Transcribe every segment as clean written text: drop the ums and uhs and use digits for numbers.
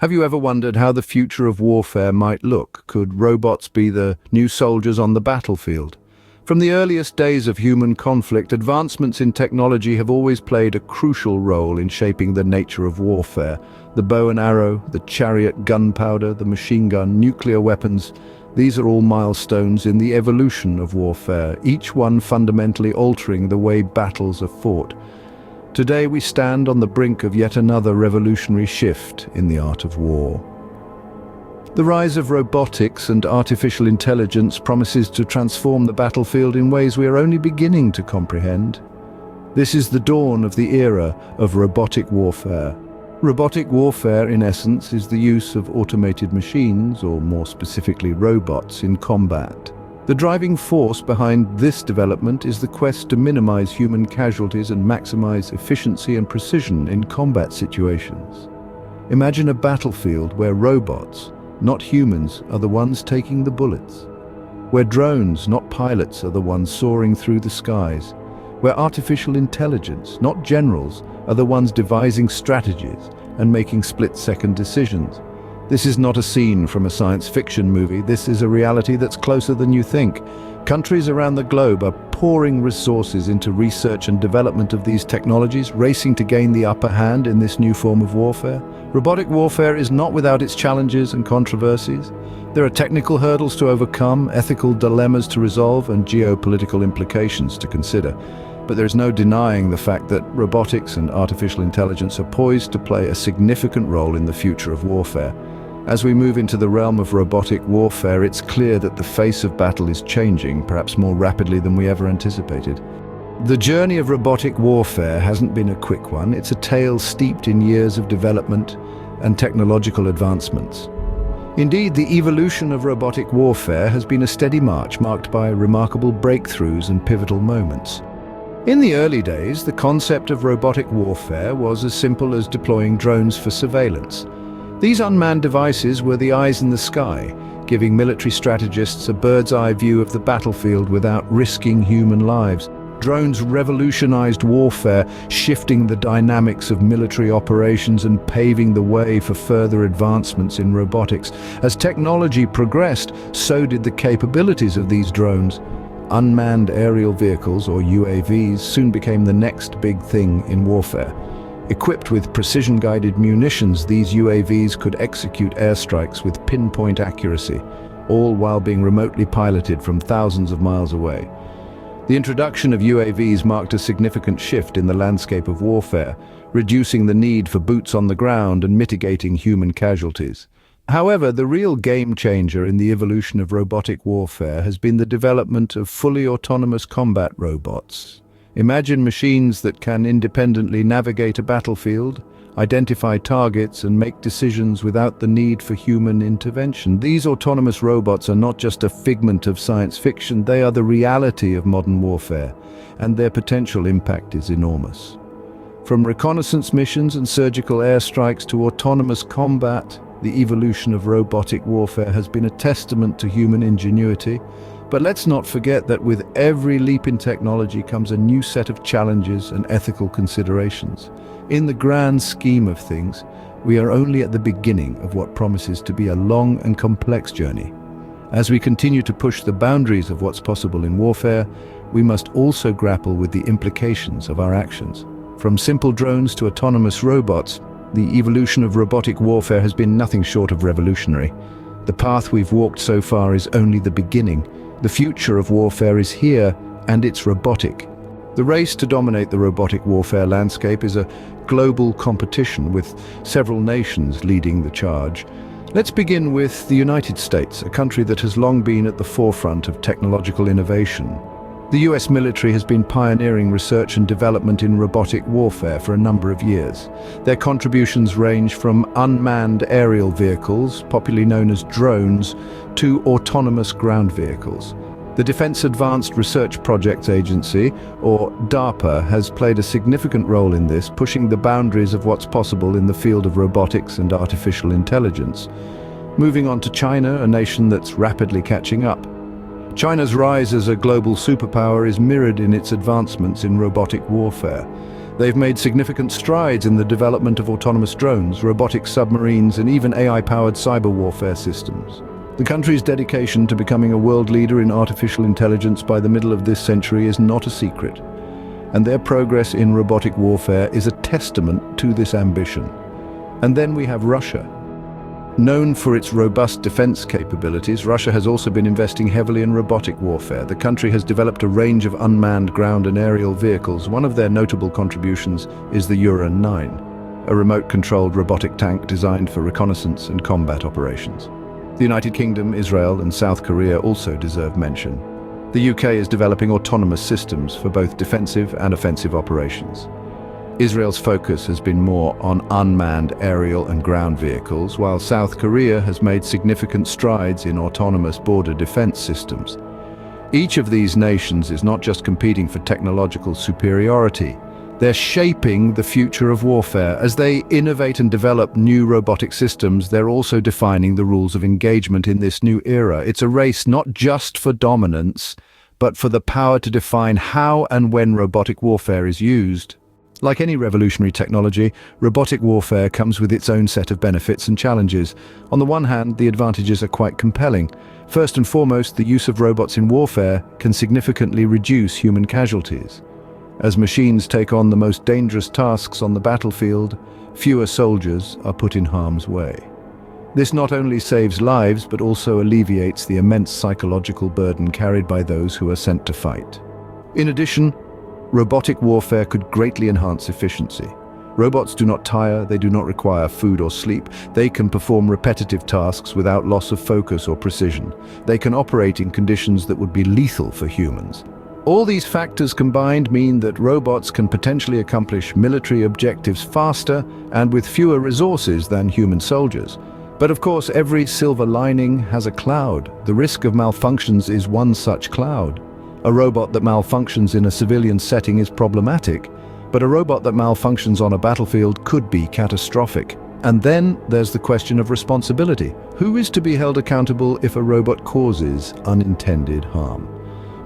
Have you ever wondered how the future of warfare might look? Could robots be the new soldiers on the battlefield? From the earliest days of human conflict, advancements in technology have always played a crucial role in shaping the nature of warfare. The bow and arrow, the chariot, gunpowder, the machine gun, nuclear weapons, these are all milestones in the evolution of warfare, each one fundamentally altering the way battles are fought. Today we stand on the brink of yet another revolutionary shift in the art of war. The rise of robotics and artificial intelligence promises to transform the battlefield in ways we are only beginning to comprehend. This is the dawn of the era of robotic warfare. Robotic warfare, in essence, is the use of automated machines, or more specifically robots, in combat. The driving force behind this development is the quest to minimize human casualties and maximize efficiency and precision in combat situations. Imagine a battlefield where robots, not humans, are the ones taking the bullets. Where drones, not pilots, are the ones soaring through the skies. Where artificial intelligence, not generals, are the ones devising strategies and making split-second decisions. This is not a scene from a science fiction movie. This is a reality that's closer than you think. Countries around the globe are pouring resources into research and development of these technologies, racing to gain the upper hand in this new form of warfare. Robotic warfare is not without its challenges and controversies. There are technical hurdles to overcome, ethical dilemmas to resolve, and geopolitical implications to consider. But there's no denying the fact that robotics and artificial intelligence are poised to play a significant role in the future of warfare. As we move into the realm of robotic warfare, it's clear that the face of battle is changing, perhaps more rapidly than we ever anticipated. The journey of robotic warfare hasn't been a quick one. It's a tale steeped in years of development and technological advancements. Indeed, the evolution of robotic warfare has been a steady march marked by remarkable breakthroughs and pivotal moments. In the early days, the concept of robotic warfare was as simple as deploying drones for surveillance. These unmanned devices were the eyes in the sky, giving military strategists a bird's-eye view of the battlefield without risking human lives. Drones revolutionized warfare, shifting the dynamics of military operations and paving the way for further advancements in robotics. As technology progressed, so did the capabilities of these drones. Unmanned aerial vehicles, or UAVs, soon became the next big thing in warfare. Equipped with precision-guided munitions, these UAVs could execute airstrikes with pinpoint accuracy, all while being remotely piloted from thousands of miles away. The introduction of UAVs marked a significant shift in the landscape of warfare, reducing the need for boots on the ground and mitigating human casualties. However, the real game-changer in the evolution of robotic warfare has been the development of fully autonomous combat robots. Imagine machines that can independently navigate a battlefield, identify targets, and make decisions without the need for human intervention. These autonomous robots are not just a figment of science fiction, they are the reality of modern warfare, and their potential impact is enormous. From reconnaissance missions and surgical airstrikes to autonomous combat, the evolution of robotic warfare has been a testament to human ingenuity. But let's not forget that with every leap in technology comes a new set of challenges and ethical considerations. In the grand scheme of things, we are only at the beginning of what promises to be a long and complex journey. As we continue to push the boundaries of what's possible in warfare, we must also grapple with the implications of our actions. From simple drones to autonomous robots, the evolution of robotic warfare has been nothing short of revolutionary. The path we've walked so far is only the beginning. The future of warfare is here, and it's robotic. The race to dominate the robotic warfare landscape is a global competition with several nations leading the charge. Let's begin with the United States, a country that has long been at the forefront of technological innovation. The US military has been pioneering research and development in robotic warfare for a number of years. Their contributions range from unmanned aerial vehicles, popularly known as drones, to autonomous ground vehicles. The Defense Advanced Research Projects Agency, or DARPA, has played a significant role in this, pushing the boundaries of what's possible in the field of robotics and artificial intelligence. Moving on to China, a nation that's rapidly catching up. China's rise as a global superpower is mirrored in its advancements in robotic warfare. They've made significant strides in the development of autonomous drones, robotic submarines, and even AI-powered cyber warfare systems. The country's dedication to becoming a world leader in artificial intelligence by the middle of this century is not a secret, and their progress in robotic warfare is a testament to this ambition. And then we have Russia. Known for its robust defense capabilities, Russia has also been investing heavily in robotic warfare. The country has developed a range of unmanned ground and aerial vehicles. One of their notable contributions is the Uran-9, a remote-controlled robotic tank designed for reconnaissance and combat operations. The United Kingdom, Israel, and South Korea also deserve mention. The UK is developing autonomous systems for both defensive and offensive operations. Israel's focus has been more on unmanned aerial and ground vehicles, while South Korea has made significant strides in autonomous border defense systems. Each of these nations is not just competing for technological superiority, they're shaping the future of warfare. As they innovate and develop new robotic systems, they're also defining the rules of engagement in this new era. It's a race not just for dominance, but for the power to define how and when robotic warfare is used. Like any revolutionary technology, robotic warfare comes with its own set of benefits and challenges. On the one hand, the advantages are quite compelling. First and foremost, the use of robots in warfare can significantly reduce human casualties. As machines take on the most dangerous tasks on the battlefield, fewer soldiers are put in harm's way. This not only saves lives, but also alleviates the immense psychological burden carried by those who are sent to fight. In addition, robotic warfare could greatly enhance efficiency. Robots do not tire, they do not require food or sleep. They can perform repetitive tasks without loss of focus or precision. They can operate in conditions that would be lethal for humans. All these factors combined mean that robots can potentially accomplish military objectives faster and with fewer resources than human soldiers. But of course, every silver lining has a cloud. The risk of malfunctions is one such cloud. A robot that malfunctions in a civilian setting is problematic, but a robot that malfunctions on a battlefield could be catastrophic. And then there's the question of responsibility. Who is to be held accountable if a robot causes unintended harm?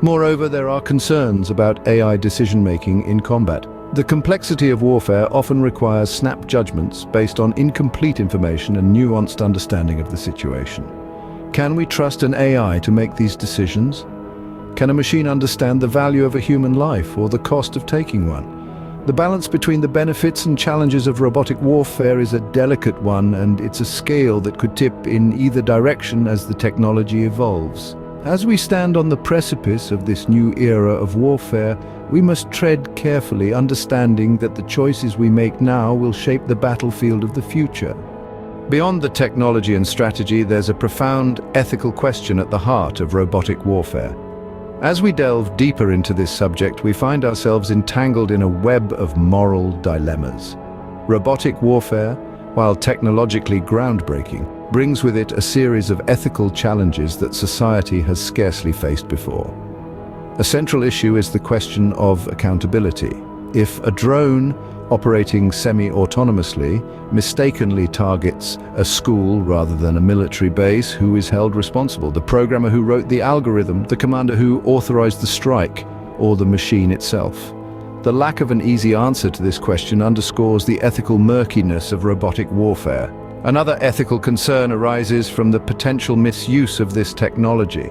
Moreover, there are concerns about AI decision-making in combat. The complexity of warfare often requires snap judgments based on incomplete information and nuanced understanding of the situation. Can we trust an AI to make these decisions? Can a machine understand the value of a human life or the cost of taking one? The balance between the benefits and challenges of robotic warfare is a delicate one, and it's a scale that could tip in either direction as the technology evolves. As we stand on the precipice of this new era of warfare, we must tread carefully, understanding that the choices we make now will shape the battlefield of the future. Beyond the technology and strategy, there's a profound ethical question at the heart of robotic warfare. As we delve deeper into this subject, we find ourselves entangled in a web of moral dilemmas. Robotic warfare, while technologically groundbreaking, brings with it a series of ethical challenges that society has scarcely faced before. A central issue is the question of accountability. If a drone operating semi-autonomously mistakenly targets a school rather than a military base, who is held responsible? The programmer who wrote the algorithm, the commander who authorized the strike, or the machine itself? The lack of an easy answer to this question underscores the ethical murkiness of robotic warfare. Another ethical concern arises from the potential misuse of this technology.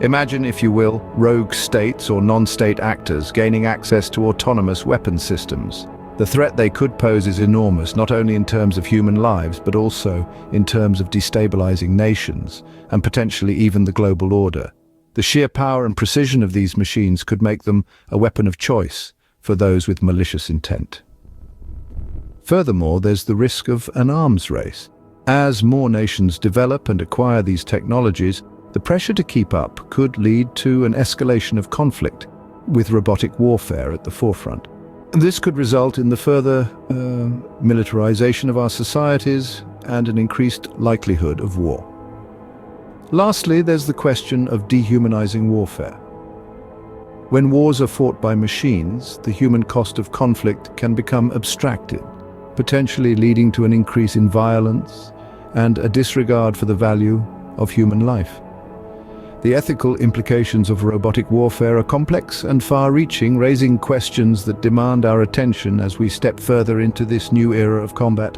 Imagine, if you will, rogue states or non-state actors gaining access to autonomous weapon systems. The threat they could pose is enormous, not only in terms of human lives, but also in terms of destabilizing nations, and potentially even the global order. The sheer power and precision of these machines could make them a weapon of choice for those with malicious intent. Furthermore, there's the risk of an arms race. As more nations develop and acquire these technologies, the pressure to keep up could lead to an escalation of conflict, with robotic warfare at the forefront. This could result in the further militarization of our societies and an increased likelihood of war. Lastly, there's the question of dehumanizing warfare. When wars are fought by machines, the human cost of conflict can become abstracted, potentially leading to an increase in violence and a disregard for the value of human life. The ethical implications of robotic warfare are complex and far-reaching, raising questions that demand our attention as we step further into this new era of combat.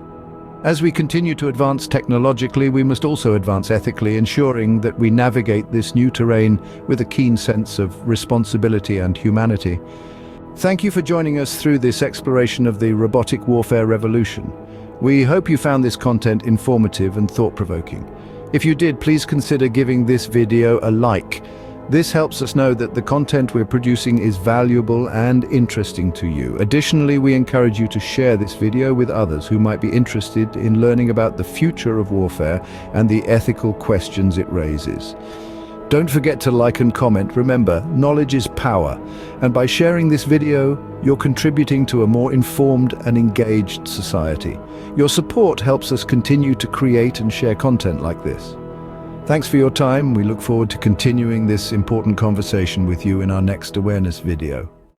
As we continue to advance technologically, we must also advance ethically, ensuring that we navigate this new terrain with a keen sense of responsibility and humanity. Thank you for joining us through this exploration of the robotic warfare revolution. We hope you found this content informative and thought-provoking. If you did, please consider giving this video a like. This helps us know that the content we're producing is valuable and interesting to you. Additionally, we encourage you to share this video with others who might be interested in learning about the future of warfare and the ethical questions it raises. Don't forget to like and comment. Remember, knowledge is power, and by sharing this video, you're contributing to a more informed and engaged society. Your support helps us continue to create and share content like this. Thanks for your time. We look forward to continuing this important conversation with you in our next awareness video.